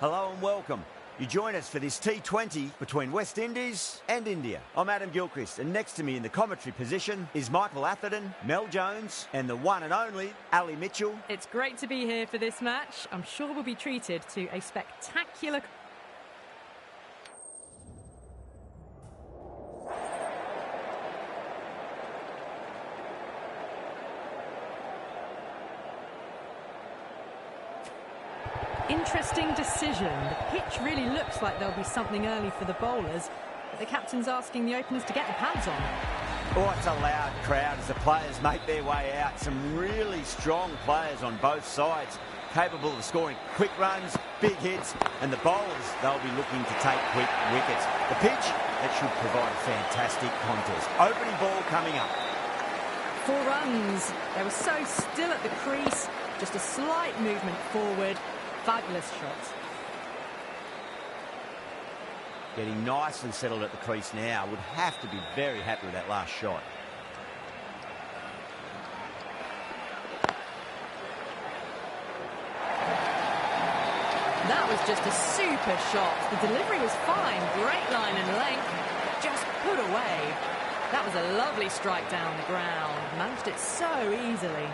Hello and welcome. You join us for this T20 between West Indies and India. I'm Adam Gilchrist, and next to me in the commentary position is Michael Atherton, Mel Jones, and the one and only Ali Mitchell. It's great to be here for this match. I'm sure we'll be treated to a spectacular... Interesting decision. The pitch really looks like there'll be something early for the bowlers, but the captain's asking the openers to get the pads on. Oh, it's a loud crowd as the players make their way out. Some really strong players on both sides, capable of scoring quick runs, big hits, and the bowlers, they'll be looking to take quick wickets. The pitch, that should provide a fantastic contest. Opening ball coming up. 4 runs. They were so still at the crease, just a slight movement forward. Fabulous shot. Getting nicely settled at the crease now. Would have to be very happy with that last shot. That was just a super shot. The delivery was fine. Great line and length. Just put away. That was a lovely strike down the ground. Managed it so easily.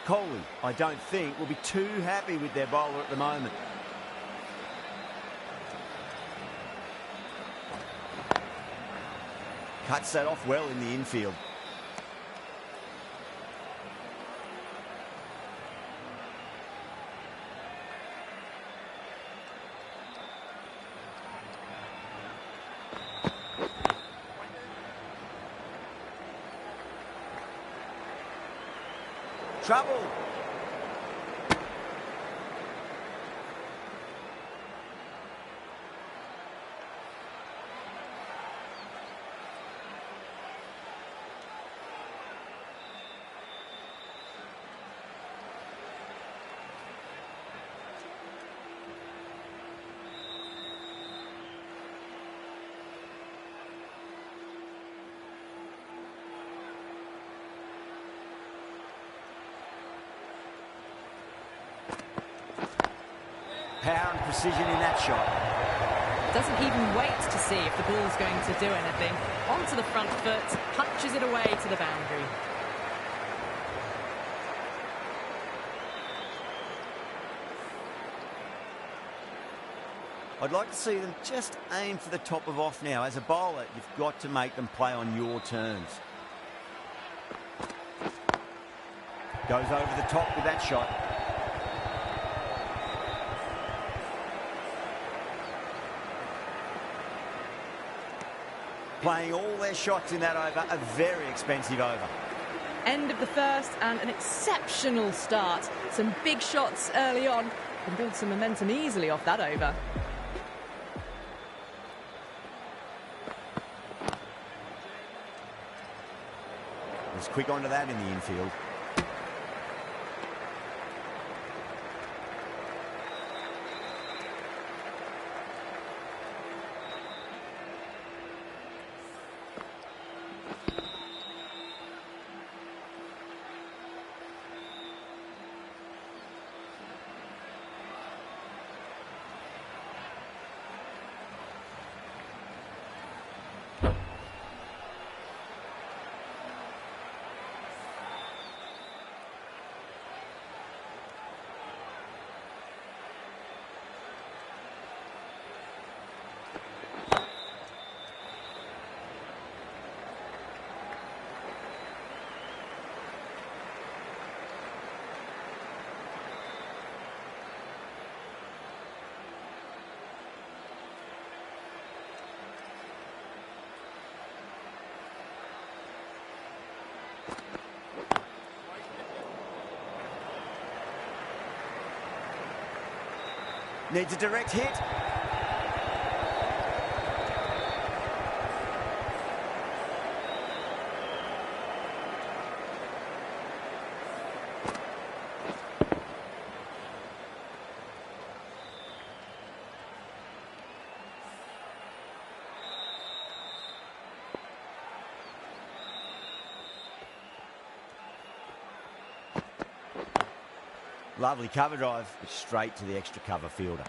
Kohli, I don't think, will be too happy with their bowler at the moment. Cuts that off well in the infield. Trouble. Power and precision in that shot. Doesn't even wait to see if the ball's going to do anything. Onto the front foot, punches it away to the boundary. I'd like to see them just aim for the top of off now. As a bowler, you've got to make them play on your terms. Goes over the top with that shot. Playing all their shots in that over, a very expensive over. End of the first and an exceptional start. Some big shots early on and build some momentum easily off that over. Was quick onto that in the infield. Needs a direct hit. Lovely cover drive, but straight to the extra cover fielder.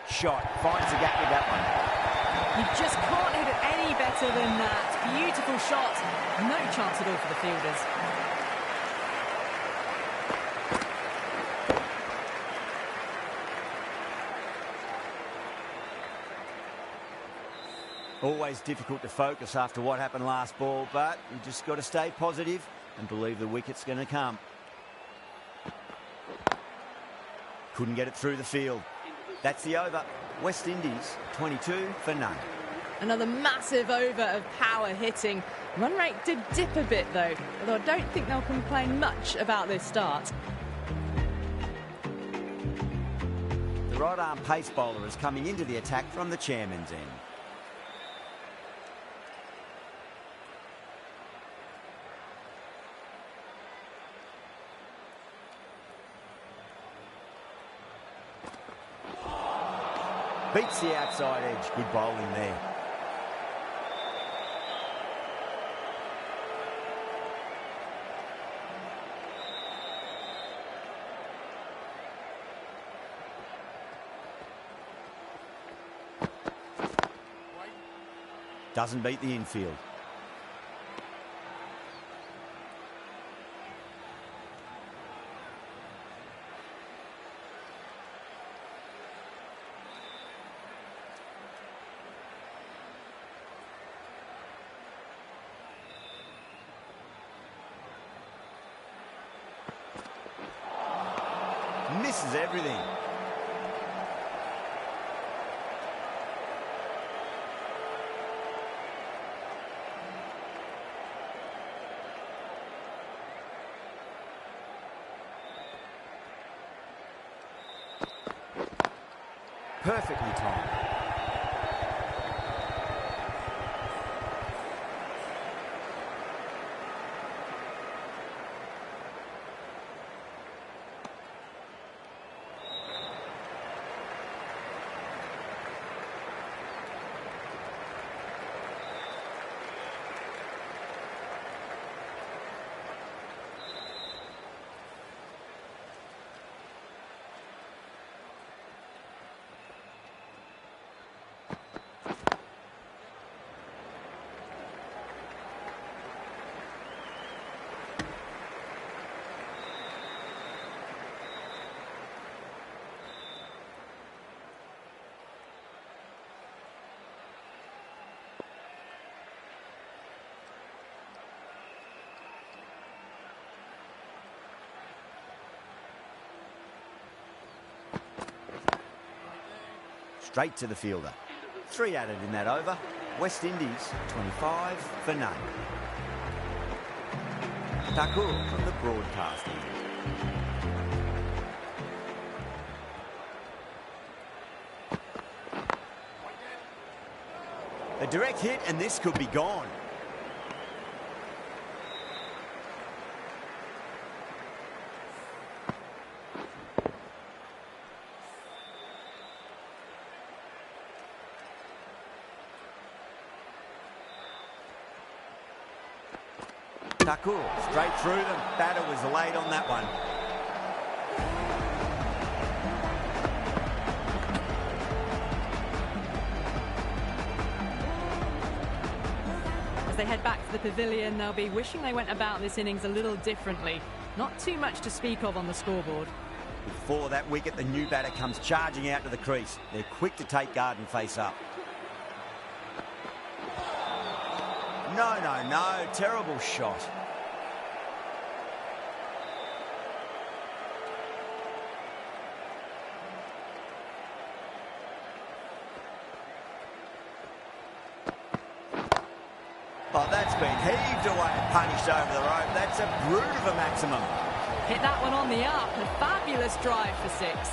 Shot, finds the gap with that one. You just can't hit it any better than that. Beautiful shot. No chance at all for the fielders. Always difficult to focus after what happened last ball, but you just got to stay positive and believe the wicket's going to come. Couldn't get it through the field. That's the over. West Indies, 22 for none. Another massive over of power hitting. Run rate did dip a bit though, although I don't think they'll complain much about this start. The right arm pace bowler is coming into the attack from the chairman's end. Beats the outside edge. Good bowling there. Doesn't beat the infield. Misses everything. Perfectly timed. Straight to the fielder. 3 added in that over. West Indies, 25 for none. Thakur from the broadcasting. A direct hit and this could be gone. Thakur straight through them. Batter was late on that one. As they head back to the pavilion, they'll be wishing they went about this innings a little differently. Not too much to speak of on the scoreboard. Before that wicket, the new batter comes charging out to the crease. They're quick to take guard and face up. No. Terrible shot. Oh, that's been heaved away and punished over the rope. That's a brute of a maximum. Hit that one on the up. A fabulous drive for 6.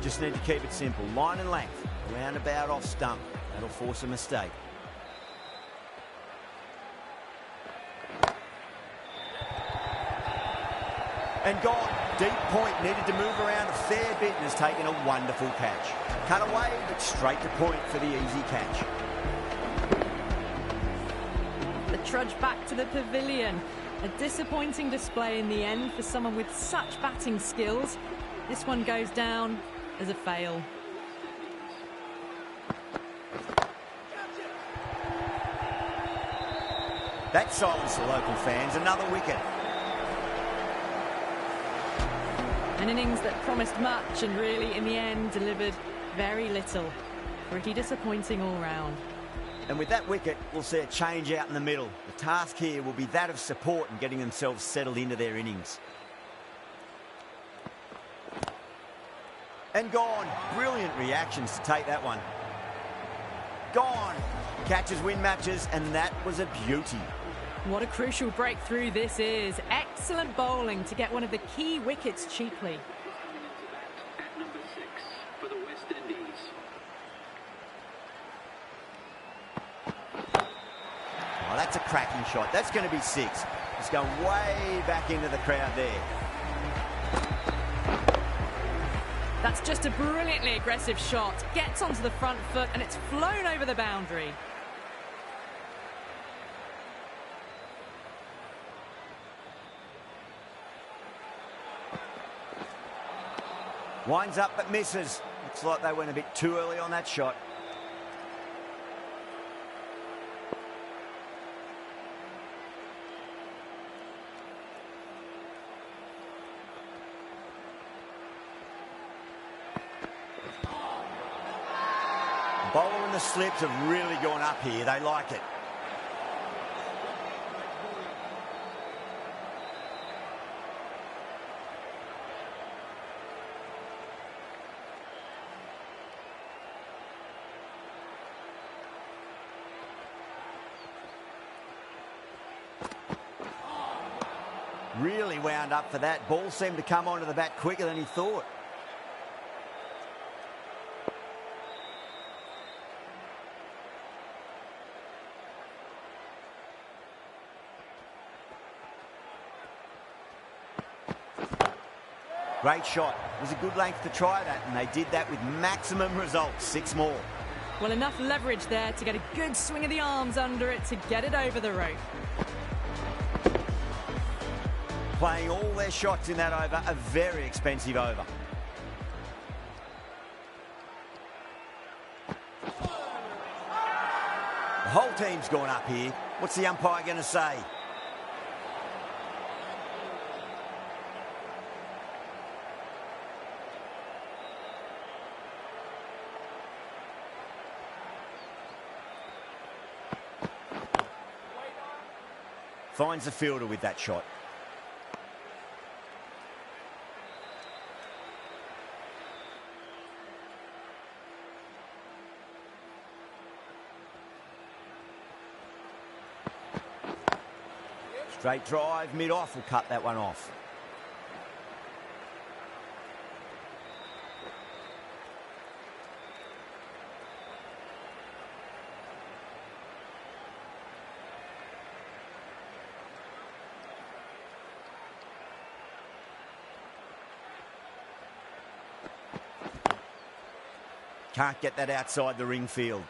Just need to keep it simple. Line and length. Roundabout off stump. That'll force a mistake. And gone. Deep point, needed to move around a fair bit and has taken a wonderful catch. Cut away, but straight to point for the easy catch. The trudge back to the pavilion. A disappointing display in the end for someone with such batting skills. This one goes down as a fail. That silenced the local fans. Another wicket. An innings that promised much and really, in the end, delivered very little. Pretty disappointing all round. And with that wicket, we'll see a change out in the middle. The task here will be that of support and getting themselves settled into their innings. And gone. Brilliant reactions to take that one. Gone. Catches win matches, and that was a beauty. What a crucial breakthrough this is. Excellent bowling to get one of the key wickets cheaply. At number 6 for the West Indies. Oh, that's a cracking shot. That's going to be 6. It's going way back into the crowd there. That's just a brilliantly aggressive shot. Gets onto the front foot and it's flown over the boundary. Winds up but misses. Looks like they went a bit too early on that shot. The bowler and the slips have really gone up here. They like it. Really wound up for that. Ball seemed to come onto the bat quicker than he thought. Great shot. It was a good length to try that, and they did that with maximum results. 6 more. Well, enough leverage there to get a good swing of the arms under it to get it over the rope. Playing all their shots in that over, a very expensive over. The whole team's gone up here. What's the umpire going to say? Finds the fielder with that shot. Straight drive, mid-off, will cut that one off. Can't get that outside the ring field.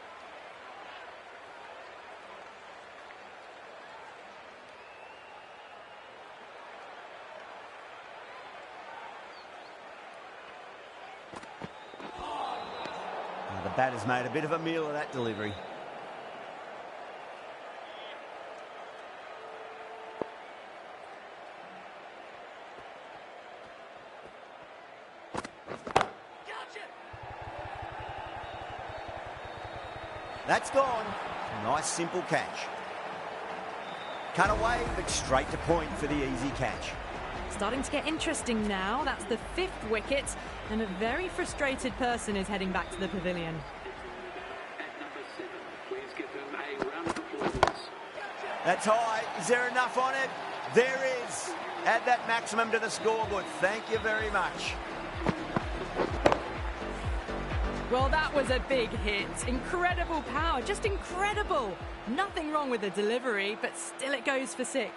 The batter's made a bit of a meal of that delivery. That's gone. Nice simple catch. Cut away, but straight to point for the easy catch. Starting to get interesting now. That's the 5th wicket, and a very frustrated person is heading back to the pavilion. At number 7, please give them a round of applause. That's high. Is there enough on it? There is. Add that maximum to the scoreboard. Thank you very much. Well, that was a big hit. Incredible power, just incredible. Nothing wrong with the delivery, but still it goes for 6.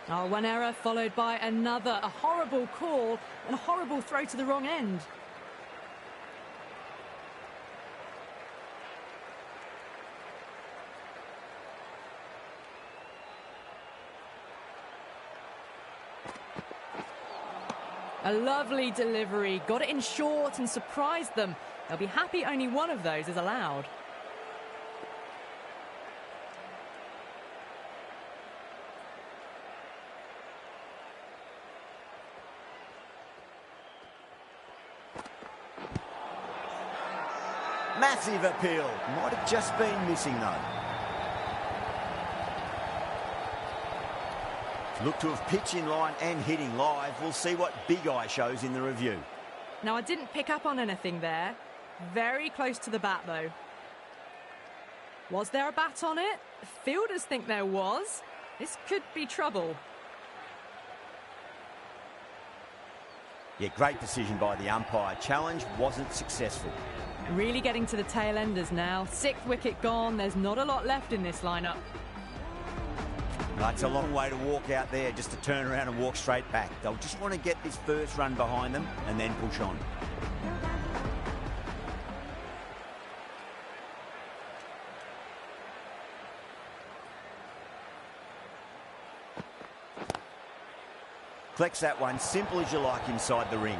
Oh, one error followed by another. A horrible call and a horrible throw to the wrong end. A lovely delivery. Got it in short and surprised them. They'll be happy only one of those is allowed. Massive appeal. Might have just been missing, though. Look to have pitch in line and hitting live. We'll see what Big Eye shows in the review. Now, I didn't pick up on anything there. Very close to the bat, though. Was there a bat on it? Fielders think there was. This could be trouble. Yeah, great decision by the umpire. Challenge wasn't successful. Really getting to the tail enders now. 6th wicket gone. There's not a lot left in this lineup. It's a long way to walk out there just to turn around and walk straight back. They'll just want to get this first run behind them and then push on. Collects that one, simple as you like inside the ring.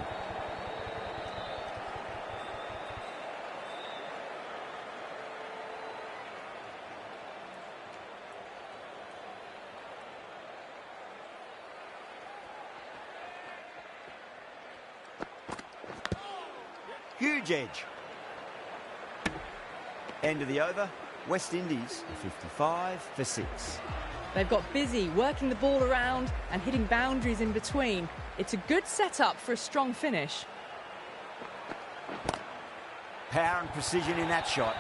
Huge edge. End of the over. West Indies 55 for 6. They've got busy working the ball around and hitting boundaries in between. It's a good setup for a strong finish. Power and precision in that shot.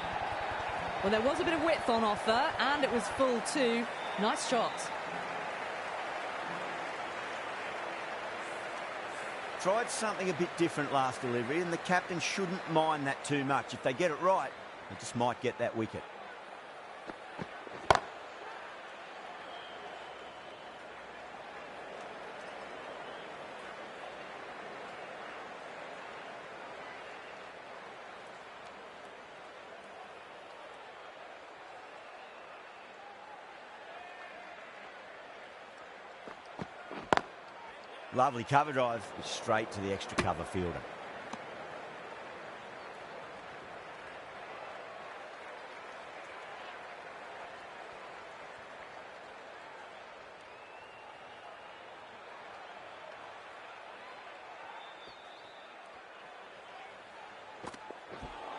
Well, there was a bit of width on offer and it was full too. Nice shot. Tried something a bit different last delivery, and the captain shouldn't mind that too much. If they get it right, they just might get that wicket. Lovely cover drive, straight to the extra cover fielder.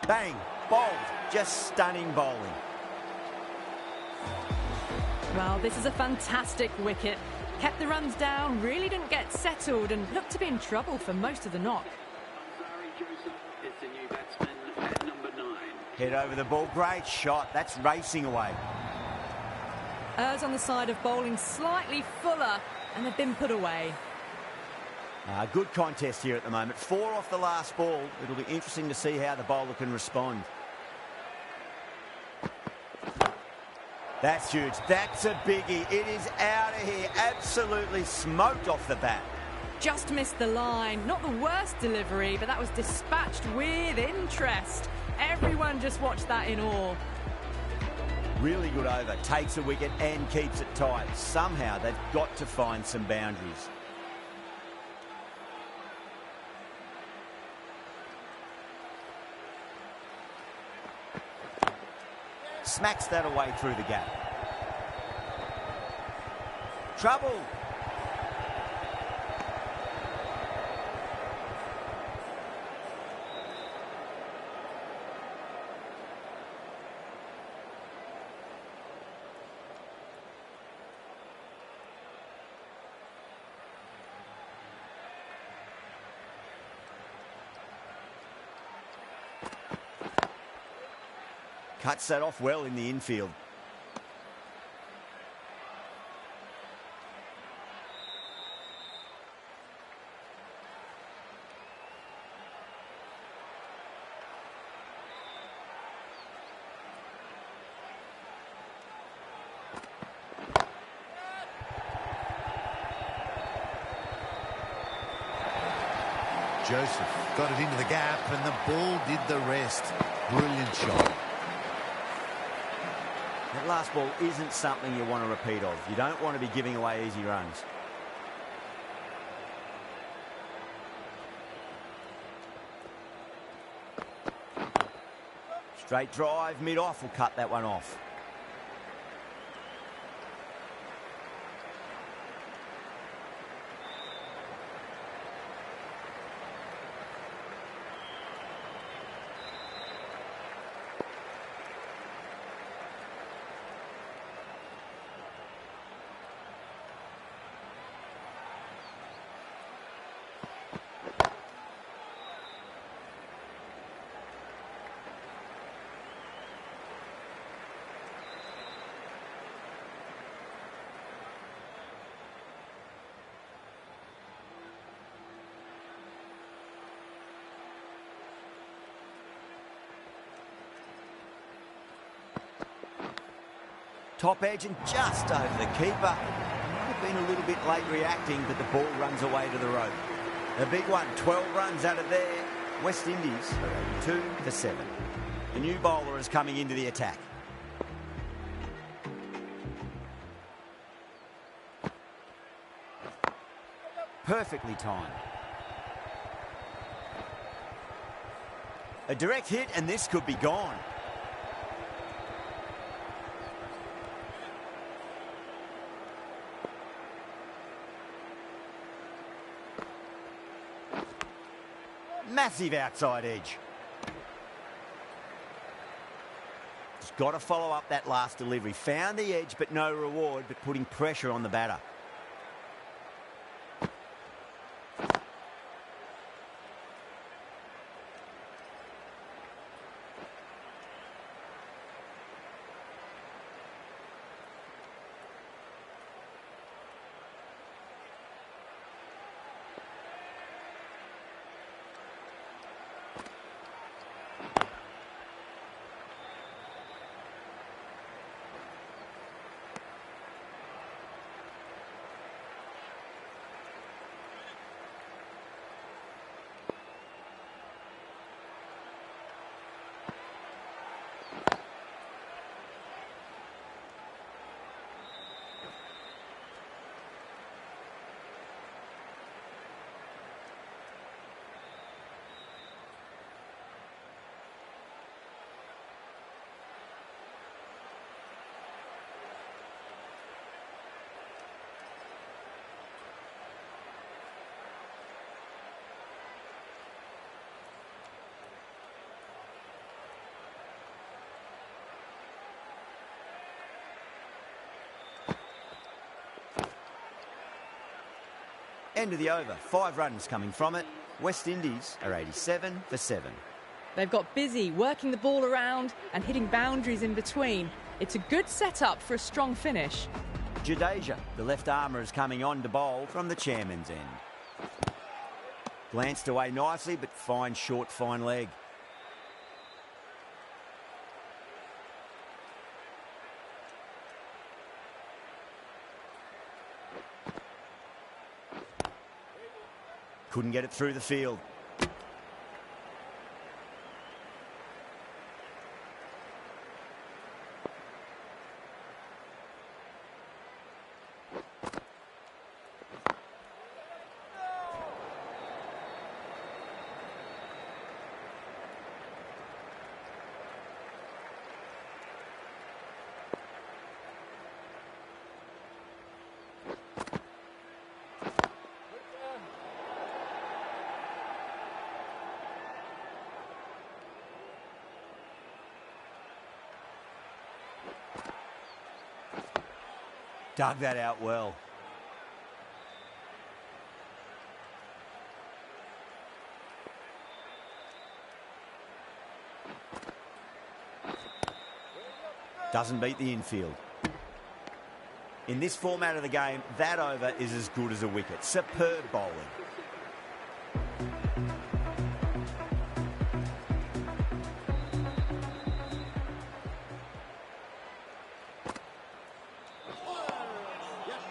Bang, bowled, just stunning bowling. Well, this is a fantastic wicket. Kept the runs down, really didn't get settled and looked to be in trouble for most of the knock. Joseph is the new batsman at number 9. Head over the ball, great shot, that's racing away. Errs on the side of bowling slightly fuller and they've been put away. Good contest here at the moment. 4 off the last ball. It'll be interesting to see how the bowler can respond. That's huge. That's a biggie. It is out of here. Absolutely smoked off the bat. Just missed the line. Not the worst delivery, but that was dispatched with interest. Everyone just watched that in awe. Really good over. Takes a wicket and keeps it tight. Somehow they've got to find some boundaries. Smacks that away through the gap. Trouble. Cuts that off well in the infield. Joseph got it into the gap and the ball did the rest. Brilliant shot. That last ball isn't something you want to repeat of. You don't want to be giving away easy runs. Straight drive, mid-off will cut that one off. Top edge and just over the keeper. Might have been a little bit late reacting, but the ball runs away to the rope. A big one, 12 runs out of there. West Indies are 2 for 7. The new bowler is coming into the attack. Perfectly timed. A direct hit and this could be gone. Massive outside edge. Just got to follow up that last delivery. Found the edge, but no reward, but putting pressure on the batter. End of the over. 5 runs coming from it. West Indies are 87 for 7. They've got busy working the ball around and hitting boundaries in between. It's a good setup for a strong finish. Jadeja, the left armour, is coming on to bowl from the chairman's end. Glanced away nicely, but fine short, fine leg. Couldn't get it through the field. Dug that out well. Doesn't beat the infield. In this format of the game, that over is as good as a wicket. Superb bowling.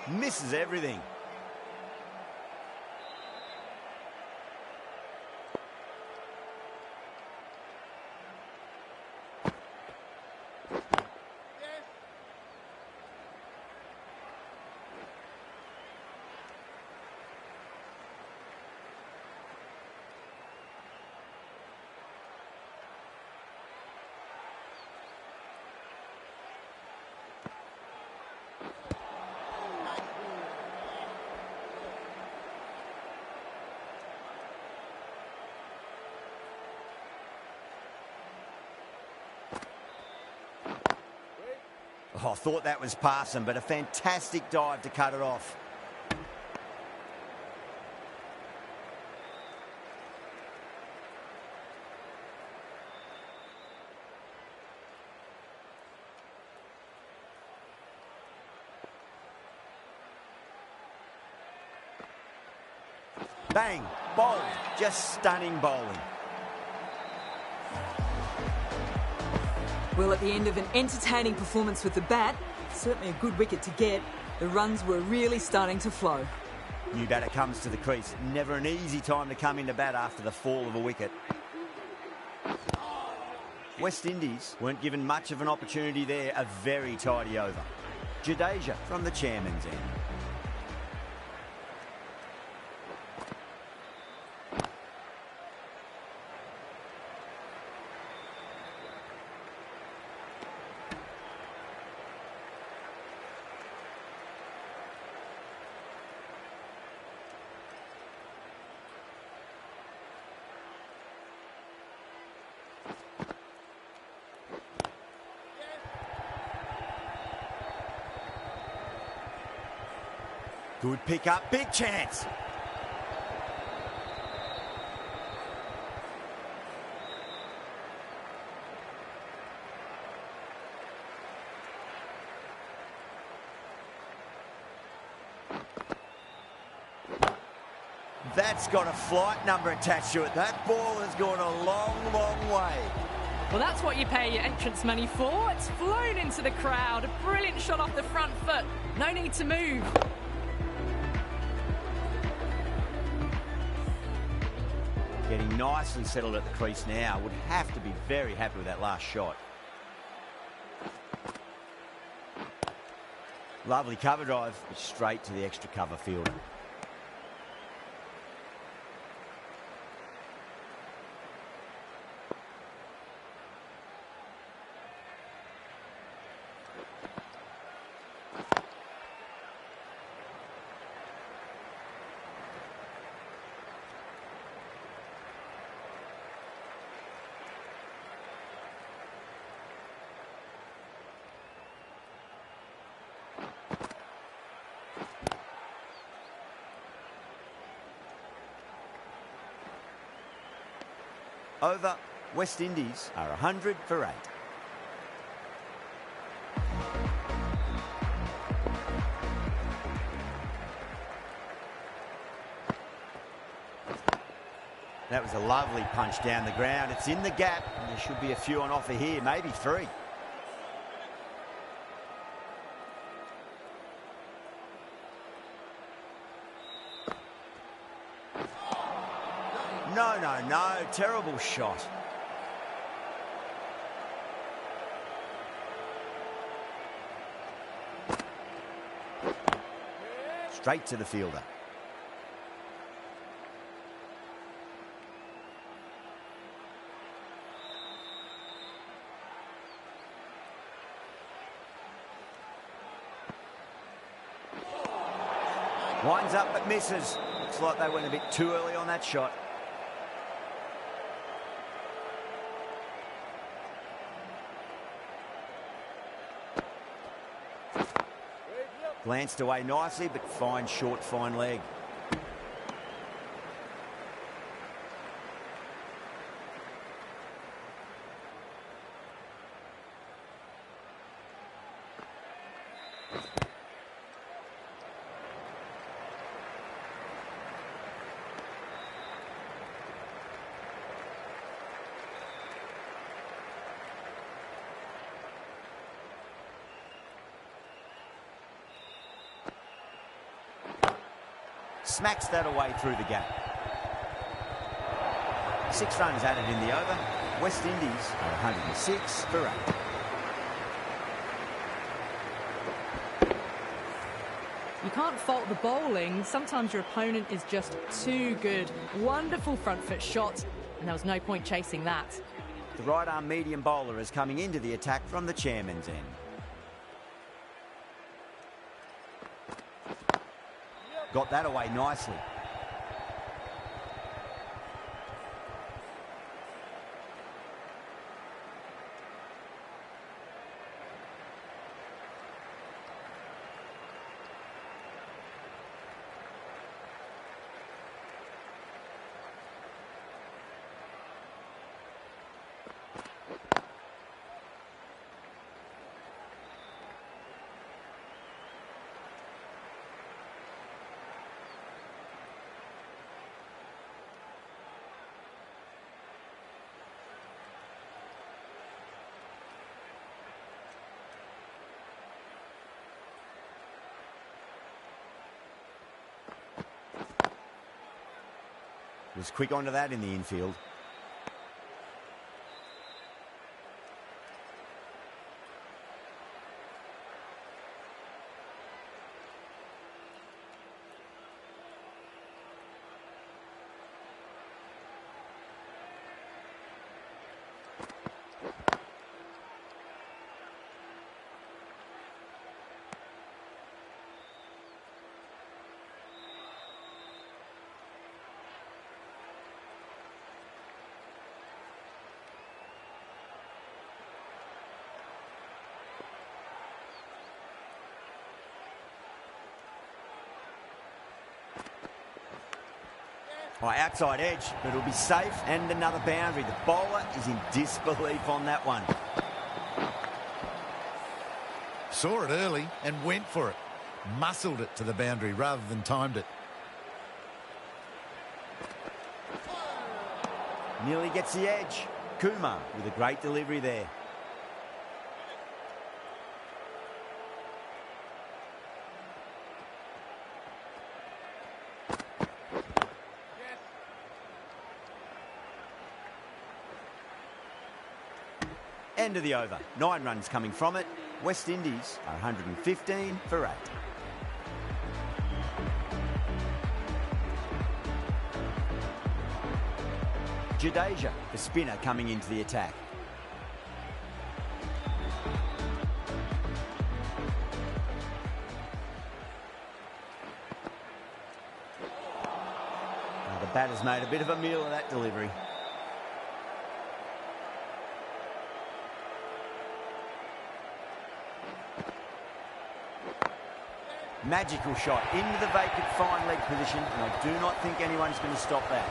Misses everything. I thought that was passing, but a fantastic dive to cut it off. Bang, bowled, just stunning bowling. Well, at the end of an entertaining performance with the bat, certainly a good wicket to get, the runs were really starting to flow. New batter comes to the crease. Never an easy time to come into bat after the fall of a wicket. West Indies weren't given much of an opportunity there. A very tidy over. Jadeja from the chairman's end. Good pick up, big chance. That's got a flight number attached to it. That ball has gone a long, long way. Well, that's what you pay your entrance money for. It's flown into the crowd. A brilliant shot off the front foot. No need to move. Getting nicely settled at the crease now. Would have to be very happy with that last shot. Lovely cover drive, straight to the extra cover fielder. Over, West Indies are 100 for 8. That was a lovely punch down the ground. It's in the gap, and there should be a few on offer here, maybe 3. No, no, no. Terrible shot. Straight to the fielder. Winds up but misses. Looks like they went a bit too early on that shot. Glanced away nicely, but fine short, fine leg. Smacks that away through the gap. 6 runs added in the over. West Indies are 106 for 8. You can't fault the bowling. Sometimes your opponent is just too good. Wonderful front foot shot, and there was no point chasing that. The right arm medium bowler is coming into the attack from the chairman's end. Got that away nicely. Was quick onto that in the infield. Oh, outside edge, but it'll be safe and another boundary. The bowler is in disbelief on that one. Saw it early and went for it. Muscled it to the boundary rather than timed it. Nearly gets the edge. Kumar with a great delivery there. End of the over. 9 runs coming from it. West Indies are 115 for 8. Jadeja, the spinner, coming into the attack. Now the batter's made a bit of a meal of that delivery. Magical shot into the vacant fine leg position, and I do not think anyone's going to stop that.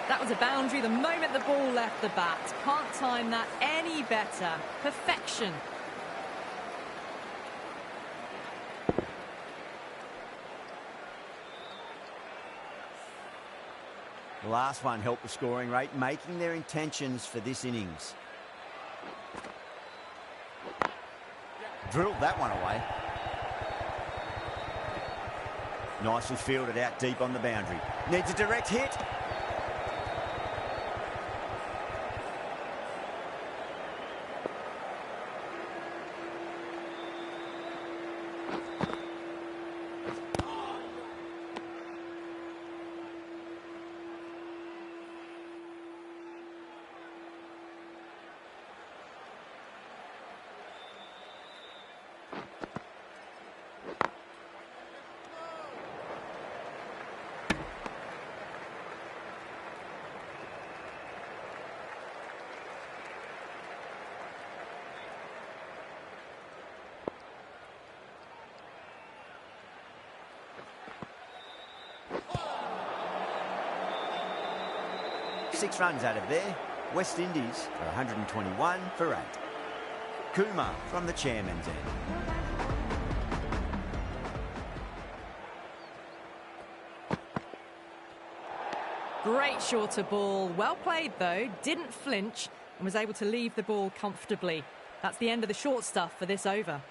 That was a boundary the moment the ball left the bat. Can't time that any better. Perfection. The last one helped the scoring rate, making their intentions for this innings. Drilled that one away. Nicely fielded out deep on the boundary. Needs a direct hit. Six runs out of there. West Indies are 121 for 8. Kumar from the chairman's end. Great shorter ball. Well played, though. Didn't flinch and was able to leave the ball comfortably. That's the end of the short stuff for this over.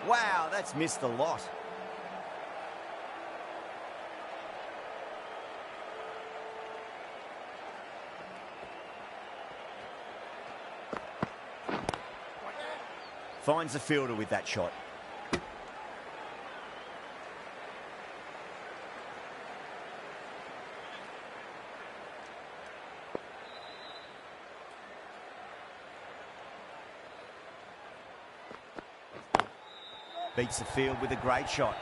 Wow, that's missed a lot. Finds the fielder with that shot. Beats the field with a great shot.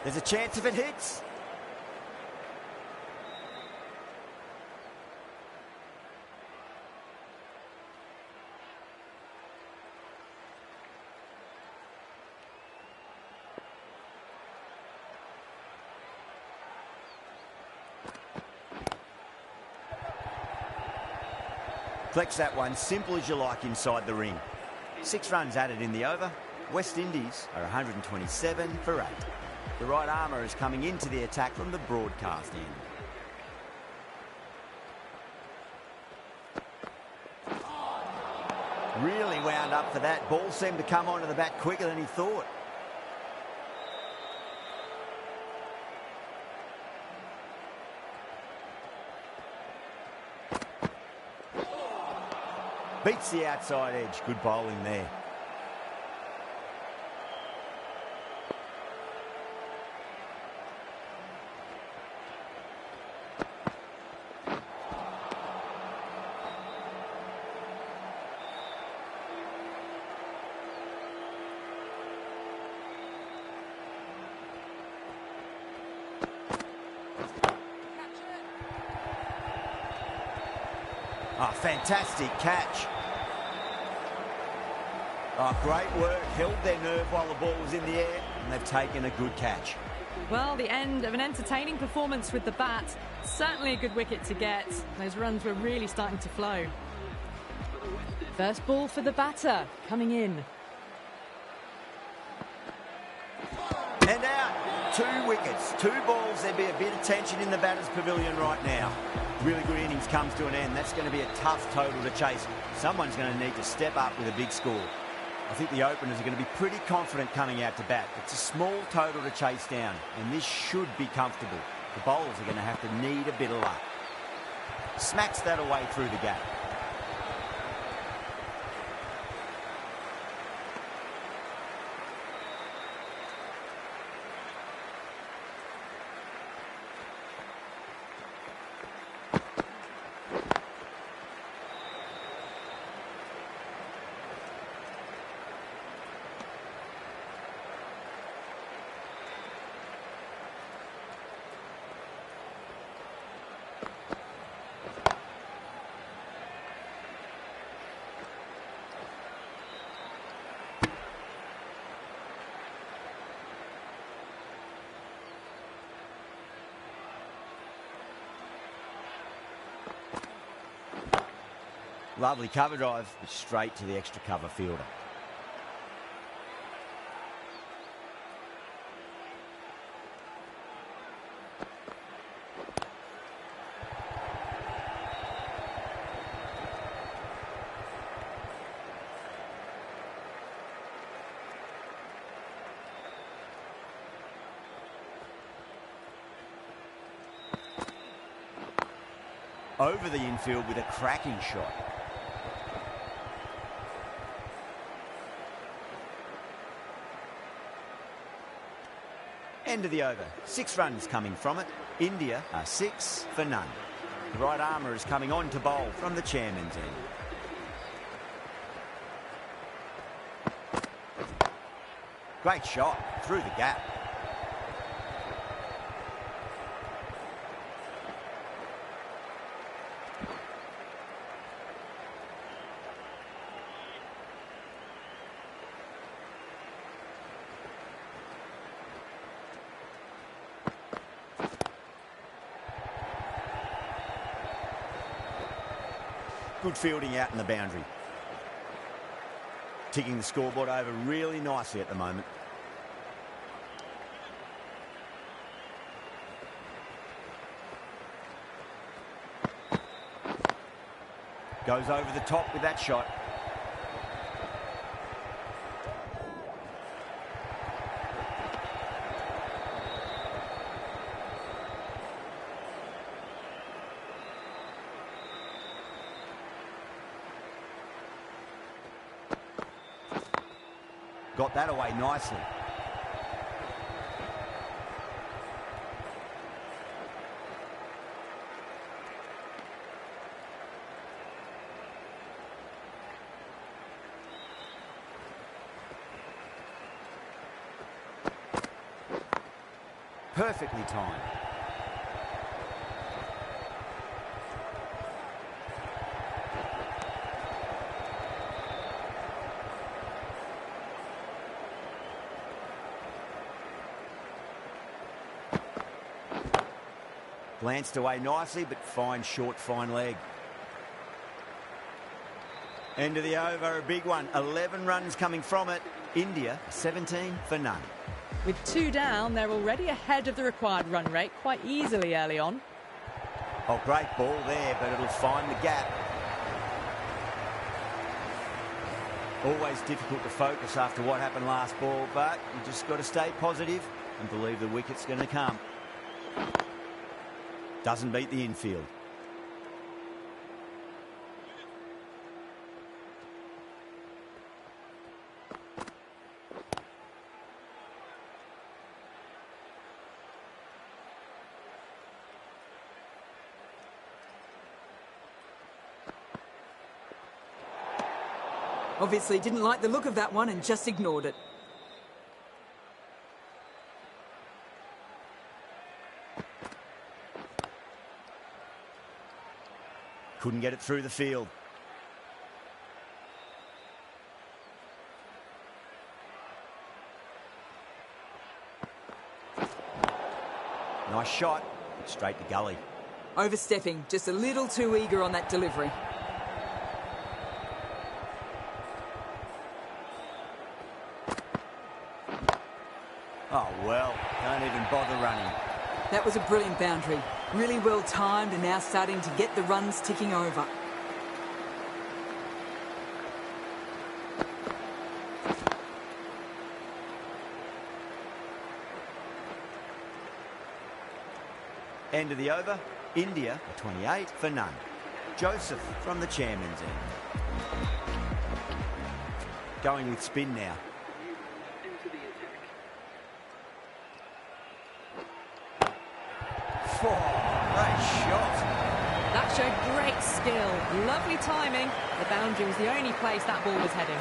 There's a chance if it hits. Flex that one, simple as you like inside the ring. 6 runs added in the over. West Indies are 127 for 8. The right armour is coming into the attack from the broadcast end. Really wound up for that. Ball seemed to come onto the bat quicker than he thought. Beats the outside edge. Good bowling there. Oh, fantastic catch. Oh, great work. Held their nerve while the ball was in the air, and they've taken a good catch. Well, the end of an entertaining performance with the bat. Certainly a good wicket to get. Those runs were really starting to flow. First ball for the batter, coming in. And out. 2 wickets, 2 balls. There'd be a bit of tension in the batter's pavilion right now. Really good innings comes to an end. That's going to be a tough total to chase. Someone's going to need to step up with a big score. I think the openers are going to be pretty confident coming out to bat. It's a small total to chase down, and this should be comfortable. The bowlers are going to have to need a bit of luck. Smacks that away through the gap. Lovely cover drive, but straight to the extra cover fielder. Over the infield with a cracking shot. End of the over. 6 runs coming from it. India are 6 for none. The right armour is coming on to bowl from the chairman's end. Great shot through the gap. Good fielding out in the boundary. Ticking the scoreboard over really nicely at the moment. Goes over the top with that shot. Got that away nicely. Perfectly timed. Glanced away nicely, but fine short, fine leg. End of the over, a big one. 11 runs coming from it. India, 17 for none. With 2 down, they're already ahead of the required run rate quite easily early on. Oh, great ball there, but it'll find the gap. Always difficult to focus after what happened last ball, but you just got to stay positive and believe the wicket's going to come. Doesn't beat the infield. Obviously didn't like the look of that one and just ignored it. Couldn't get it through the field. Nice shot. Straight to gully. Overstepping, just a little too eager on that delivery. Oh, well, don't even bother running. That was a brilliant boundary. Really well timed and now starting to get the runs ticking over. End of the over. India, 28 for none. Joseph from the chairman's end. Going with spin now. Into the attack. Great shot. That showed great skill. Lovely timing. The boundary was the only place that ball was heading.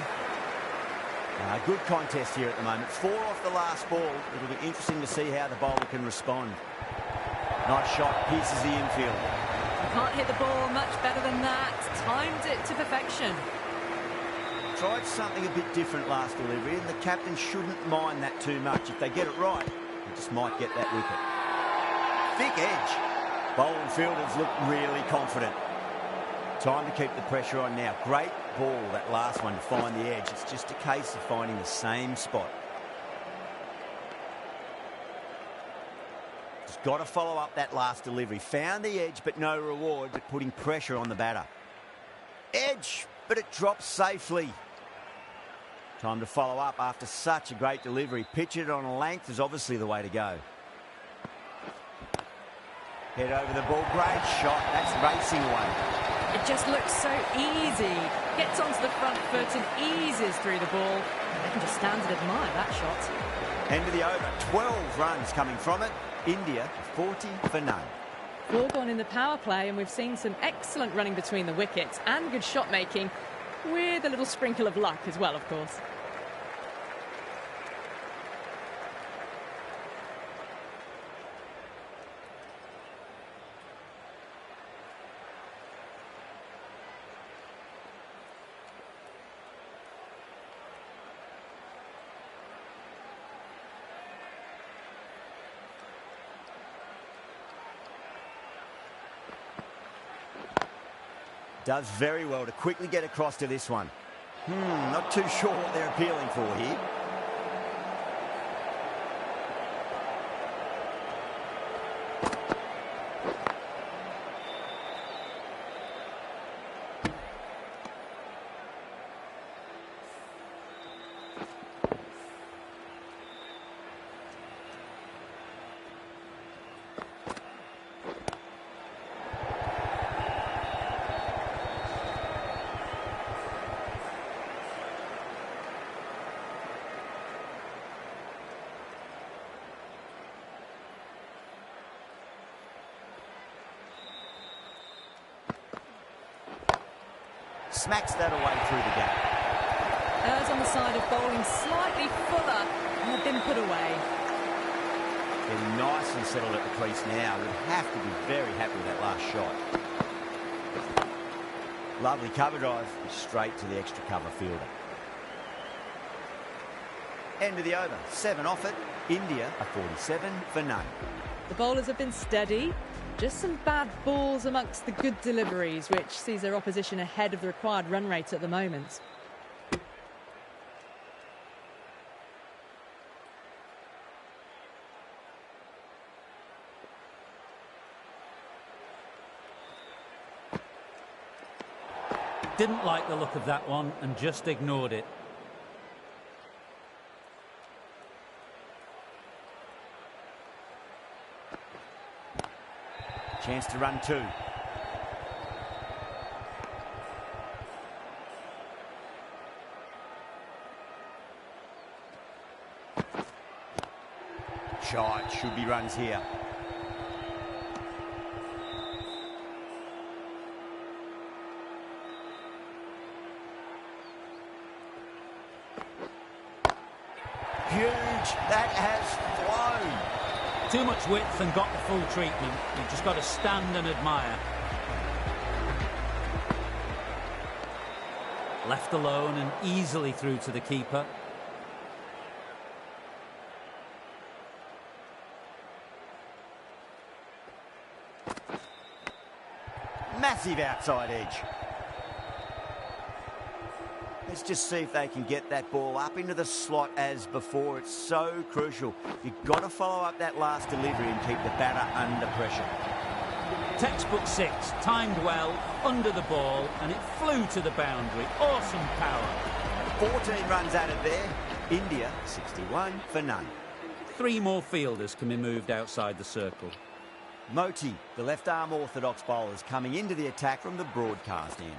Good contest here at the moment. 4 off the last ball. It'll be interesting to see how the bowler can respond. Nice shot, pierces the infield. You can't hit the ball much better than that. Timed it to perfection. Tried something a bit different last delivery, and the captain shouldn't mind that too much. If they get it right, they just might get that wicket. Thick edge. Bowling fielders look really confident. Time to keep the pressure on now. Great ball, that last one, to find the edge. It's just a case of finding the same spot. Just got to follow up that last delivery. Found the edge, but no reward, but putting pressure on the batter. Edge, but it drops safely. Time to follow up after such a great delivery. Pitch it on a length is obviously the way to go. Head over the ball. Great shot. That's racing away. It just looks so easy. Gets onto the front foot and eases through the ball. I can just stand and admire that shot. End of the over. 12 runs coming from it. India 40 for none. 4 gone in the power play, and we've seen some excellent running between the wickets and good shot making, with a little sprinkle of luck as well, of course. Does very well to quickly get across to this one. Not too sure what they're appealing for here. Smacks that away through the gap. Errs on the side of bowling slightly fuller and have been put away. Getting nice and settled at the crease now. Would have to be very happy with that last shot. Lovely cover drive, straight to the extra cover fielder. End of the over, 7 off it. India are 47 for none. The bowlers have been steady. Just some bad balls amongst the good deliveries, which sees their opposition ahead of the required run rate at the moment. Didn't like the look of that one and just ignored it. Chance to run 2. Shot, should be runs here. Huge, that has flown. Too much width and got the full treatment. You've just got to stand and admire. Left alone and easily through to the keeper. Massive outside edge. Let's just see if they can get that ball up into the slot as before. It's so crucial. You've got to follow up that last delivery and keep the batter under pressure. Textbook 6, timed well, under the ball, and it flew to the boundary. Awesome power. 14 runs added there. India 61 for none. 3 more fielders can be moved outside the circle. Moti, the left-arm orthodox bowler, is coming into the attack from the broadcast end.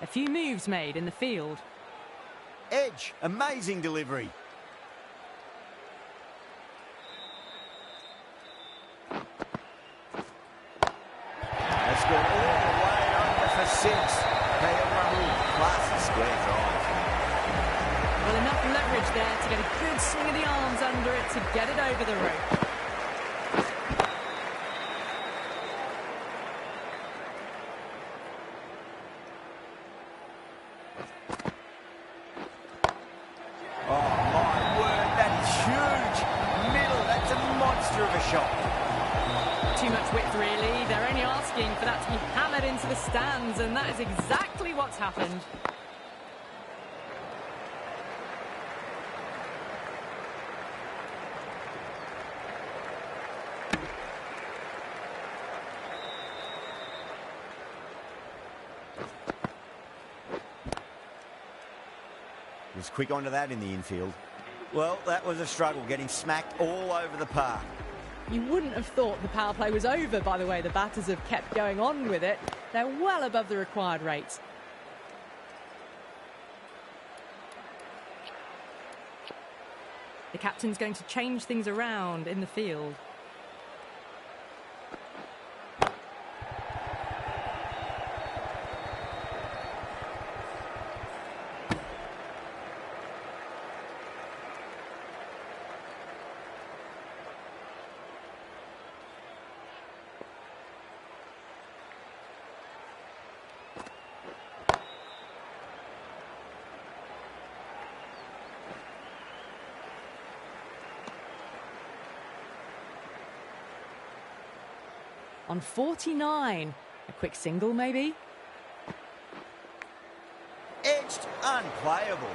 A few moves made in the field. Edge, amazing delivery. That's gone all the way over for 6. Classy square drive. Well, enough leverage there to get a good swing of the arms under it to get it over the rope. Of a shot. Too much width, really. They're only asking for that to be hammered into the stands, and that is exactly what's happened. Was quick onto that in the infield. Well, that was a struggle, getting smacked all over the park. You wouldn't have thought the power play was over, by the way the batters have kept going on with it. They're well above the required rate. The captain's going to change things around in the field. On 49. A quick single, maybe? Edged, unplayable.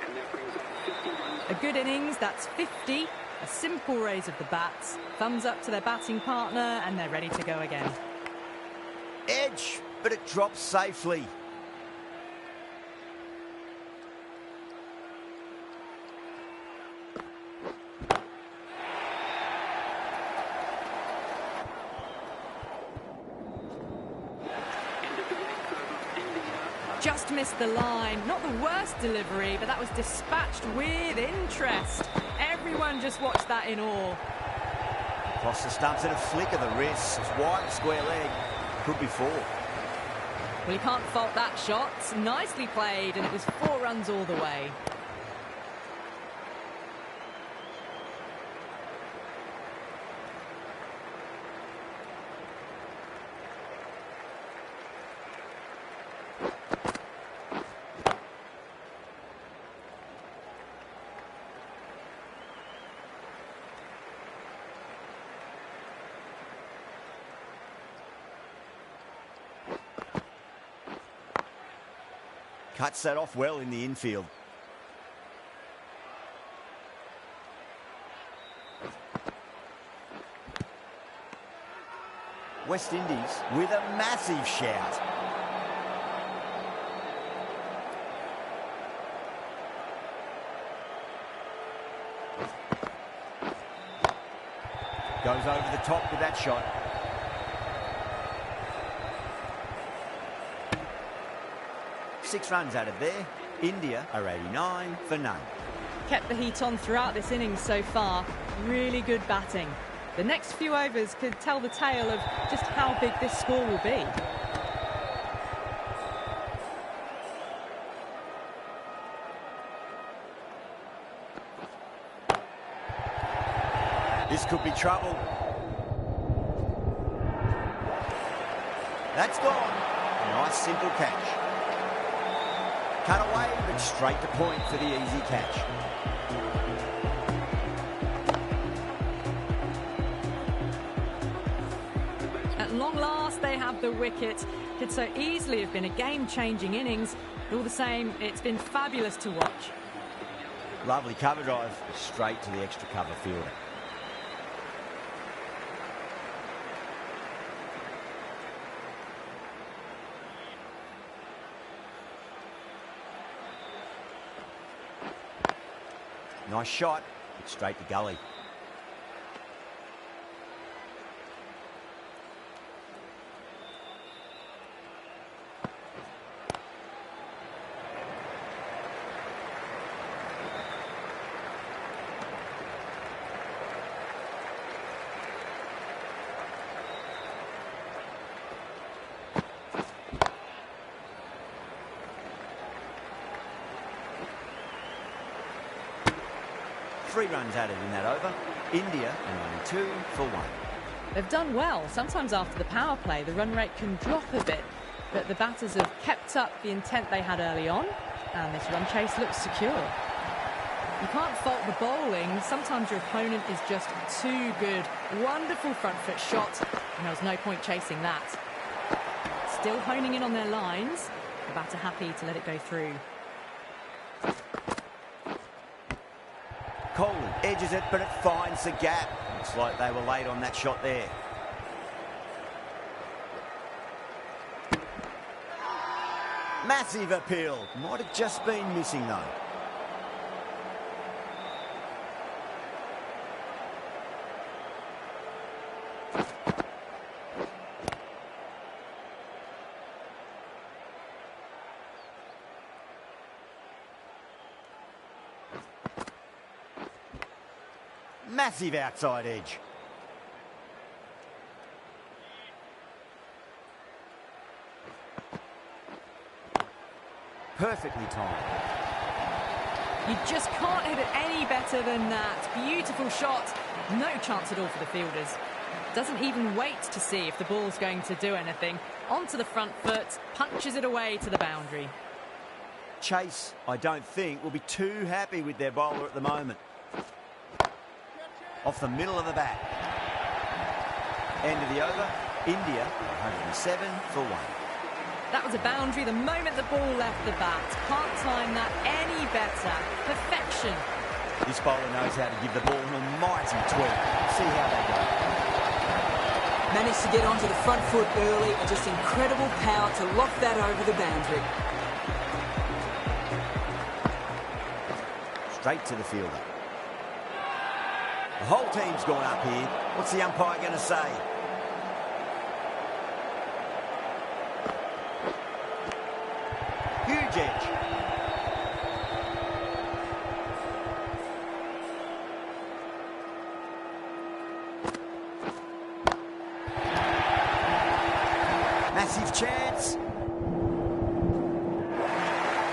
And that brings up 50 runs. A good innings, that's 50. A simple raise of the bats. Thumbs up to their batting partner, and they're ready to go again. Edge, but it drops safely. Just missed the line. Not the worst delivery, but that was dispatched with interest. Everyone just watched that in awe. Across the stumps and a flick of the wrist. It's wide, square leg. Could be 4. Well, you can't fault that shot. Nicely played, and it was 4 runs all the way. Cuts that off well in the infield. West Indies with a massive shout. Goes over the top with that shot. Six runs out of there. India are 89 for none. Kept the heat on throughout this innings so far. Really good batting. The next few overs could tell the tale of just how big this score will be. This could be trouble. That's gone. Nice simple catch. Cut away, but straight to point for the easy catch. At long last, they have the wicket. Could so easily have been a game-changing innings. All the same, it's been fabulous to watch. Lovely cover drive, straight to the extra cover fielder. Nice shot, but straight to gully. Three runs added in that over. India are 92 for one. They've done well. Sometimes after the power play, the run rate can drop a bit, but the batters have kept up the intent they had early on, and this run chase looks secure. You can't fault the bowling. Sometimes your opponent is just too good. Wonderful front foot shot, and there was no point chasing that. Still honing in on their lines. The batter happy to let it go through. Coleman edges it, but it finds the gap. Looks like they were late on that shot there. Massive appeal. Might have just been missing though. Massive outside edge. Perfectly timed. You just can't hit it any better than that. Beautiful shot. No chance at all for the fielders. Doesn't even wait to see if the ball's going to do anything. Onto the front foot, punches it away to the boundary. Chase, I don't think, will be too happy with their bowler at the moment. Off the middle of the bat. End of the over. India 107 for one. That was a boundary the moment the ball left the bat. Can't time that any better. Perfection. This bowler knows how to give the ball an almighty tweak. See how they go. Managed to get onto the front foot early and just incredible power to lock that over the boundary. Straight to the fielder. The whole team's gone up here. What's the umpire going to say? Huge edge. Massive chance.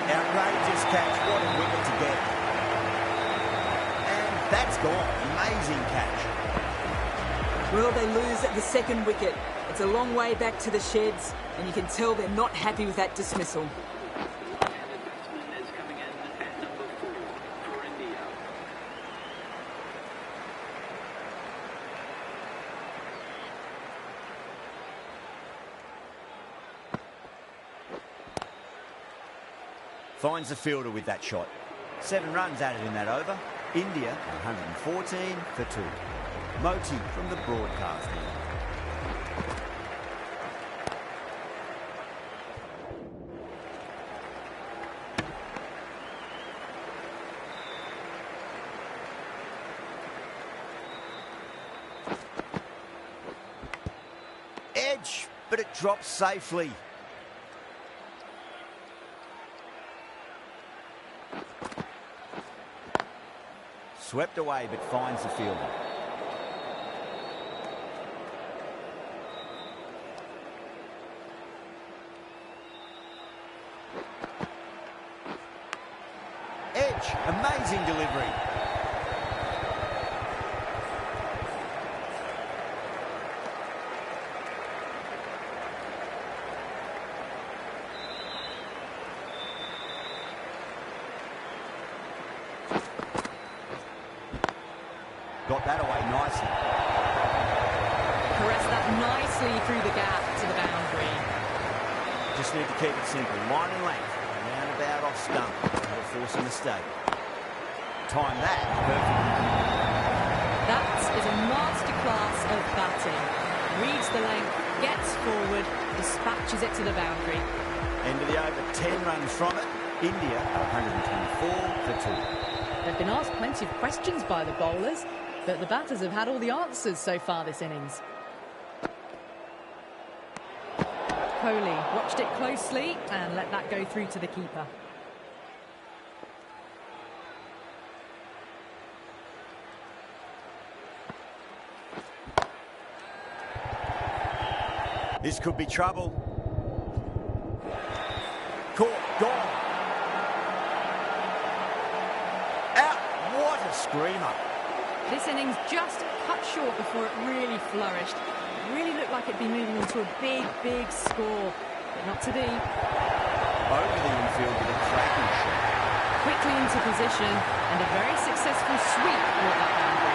Outrageous catch. What a wicket to get. And that's gone. Amazing catch. Well, they lose at the second wicket. It's a long way back to the sheds, and you can tell they're not happy with that dismissal. And the batsman is coming in at number 4 for India. finds the fielder with that shot. 7 runs added in that over. India 114 for 2. Moti from the broadcast end. Edge, but it drops safely. Swept away, but finds the fielder. Edge, amazing delivery. Got that away nicely. Caressed that nicely through the gap to the boundary. Just need to keep it simple. Line and length. Round about off stump. No force a mistake. Time that perfectly. That is a masterclass of batting. Reads the length, gets forward, dispatches it to the boundary. End of the over, 10 runs from it. India 124 for 2. They've been asked plenty of questions by the bowlers, but the batters have had all the answers so far this innings. Kohli watched it closely and let that go through to the keeper. This could be trouble. Caught, gone. Out, what a screamer. This innings just cut short before it really flourished. It really looked like it'd be moving into a big, big score, but not to be. Over the infield with a cracking shot. Quickly into position, and a very successful sweep brought that down.